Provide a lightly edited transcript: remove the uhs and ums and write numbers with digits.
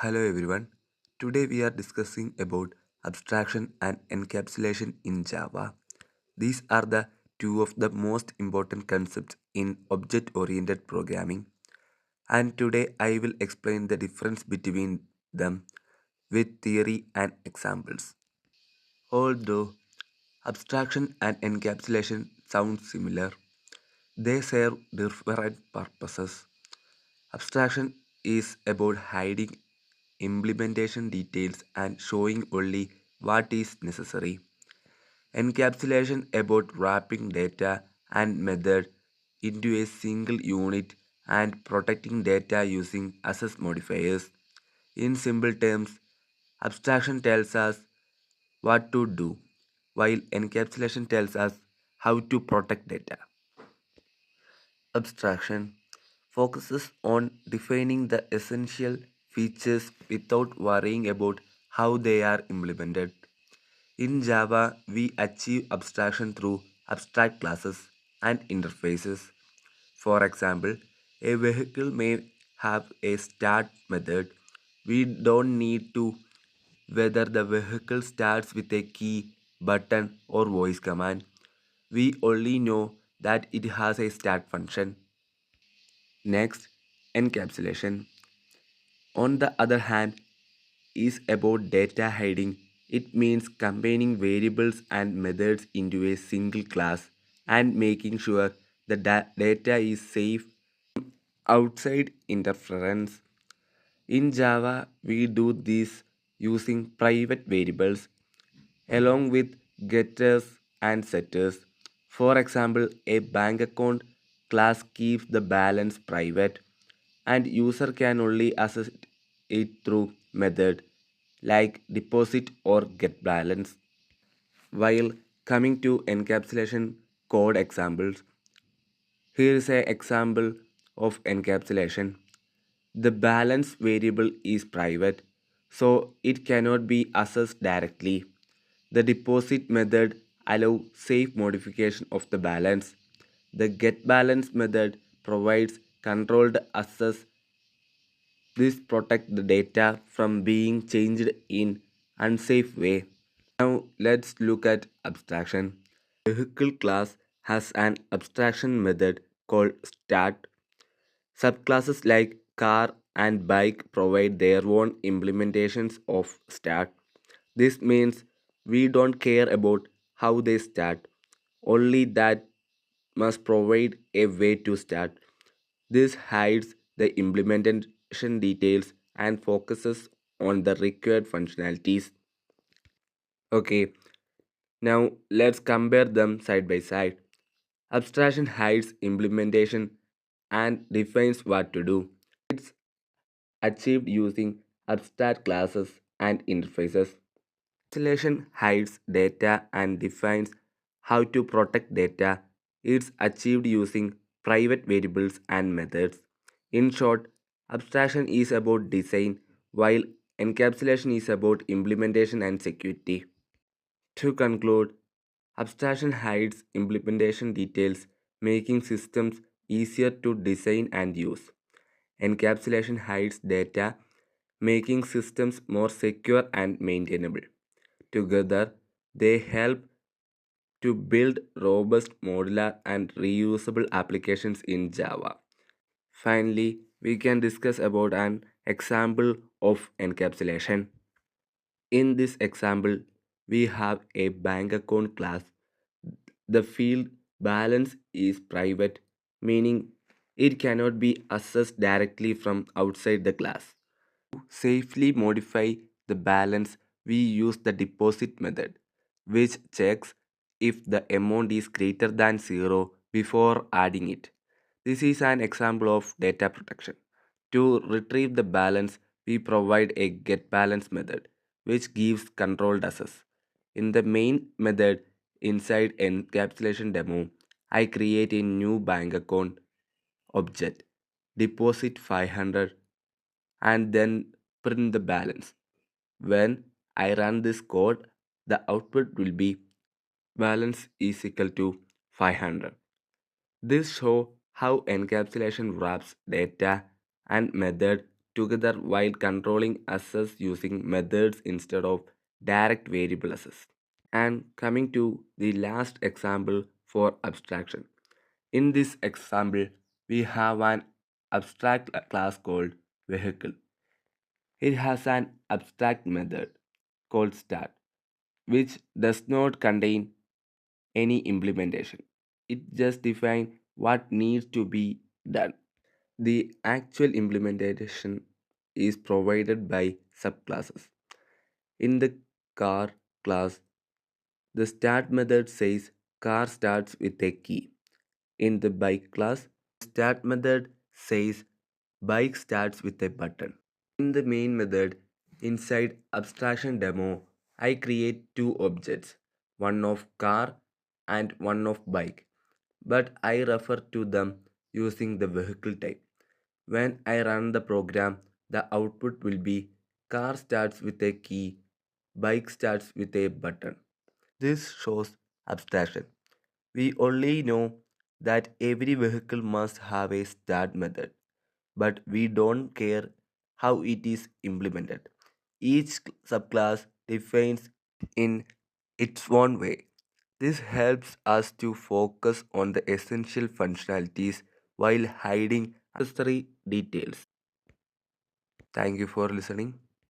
Hello everyone. Today we are discussing about abstraction and encapsulation in Java. These are the two of the most important concepts in object-oriented programming. And today I will explain the difference between them with theory and examples. Although abstraction and encapsulation sound similar, they serve different purposes. Abstraction is about hiding implementation details and showing only what is necessary. Encapsulation about wrapping data and method into a single unit and protecting data using access modifiers. In simple terms, abstraction tells us what to do, while encapsulation tells us how to protect data. Abstraction focuses on defining the essential features without worrying about how they are implemented. In Java, we achieve abstraction through abstract classes and interfaces. For example, a vehicle may have a start method. We don't need to whether the vehicle starts with a key, button, or voice command. We only know that it has a start function. Next, encapsulation, on the other hand, is about data hiding. It means combining variables and methods into a single class and making sure the data is safe outside interference. In Java, we do this using private variables along with getters and setters. For example, a bank account class keeps the balance private and user can only access it through method like deposit or get balance. While coming to encapsulation code examples, here is an example of encapsulation. The balance variable is private, so it cannot be accessed directly. The deposit method allows safe modification of the balance. The getBalance method provides controlled access. This protects the data from being changed in unsafe way. Now let's look at abstraction. Vehicle class has an abstraction method called start. Subclasses like car and bike provide their own implementations of start. This means we don't care about how they start, only that must provide a way to start. This hides the implementation details and focuses on the required functionalities. Okay, now let's compare them side by side. Abstraction hides implementation and defines what to do. It's achieved using abstract classes and interfaces. Isolation hides data and defines how to protect data. It's achieved using private variables and methods. In short, abstraction is about design while encapsulation is about implementation and security. To conclude, abstraction hides implementation details, making systems easier to design and use. Encapsulation hides data, making systems more secure and maintainable. Together, they help to build robust, modular, and reusable applications in Java. Finally, we can discuss about an example of encapsulation. In this example, we have a bank account class. The field balance is private, meaning it cannot be accessed directly from outside the class. Safely modify the balance, we use the deposit method, which checks if the amount is greater than 0 before adding it. This is an example of data protection. To retrieve the balance, we provide a getBalance method, which gives controlled access. In the main method inside encapsulation demo, I create a new bank account object, deposit 500 and then print the balance. When I run this code, the output will be balance is equal to 500. This shows how encapsulation wraps data and method together while controlling access using methods instead of direct variable access. And coming to the last example for abstraction. In this example, we have an abstract class called vehicle. It has an abstract method called start, which does not contain any implementation. It just defines what needs to be done. The actual implementation is provided by subclasses. In the car class, the start method says car starts with a key. In the bike class, start method says bike starts with a button. In the main method, inside abstraction demo, I create two objects, one of car and one of bike, but I refer to them using the vehicle type. When I run the program, the output will be car starts with a key, bike starts with a button. This shows abstraction. We only know that every vehicle must have a start method, but we don't care how it is implemented. Each subclass defines in its own way. This helps us to focus on the essential functionalities while hiding unnecessary details. Thank you for listening.